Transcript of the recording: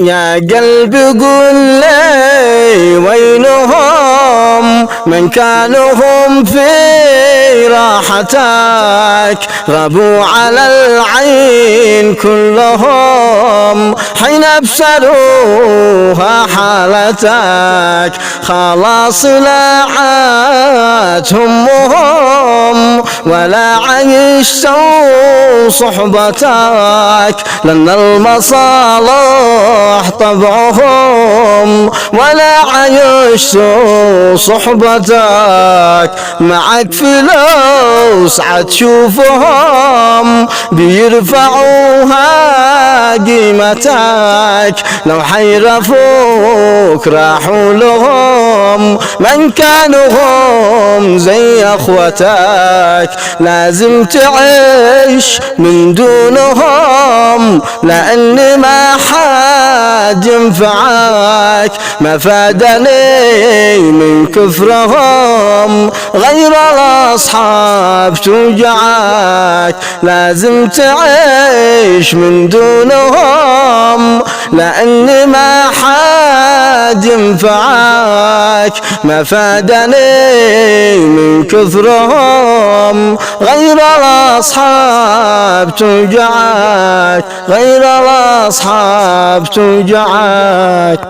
يا قلبي قل لي وينهم من كانوا هم في راحتك غابوا على العين كلهم حين ابصروها حالتك خلاص لا عاد همهم ولا عيشتوا صحبتك لأن المصالح طبعهم ولا عيشتوا صحبتك معك فلوس عاد تشوفهم بيرفعوها قيمتك لو حيرفوك راحوا لهم من كانوا هم زي اخوتك لازم تعيش من دونهم لأن ما حد ينفعك ما فادني من كفرهم غير الأصحاب توجعك لازم تعيش من دونهم لأن ما حد ينفعك ما فادني من كفرهم غير الأصحاب توجعك غير الأصحاب توجعك.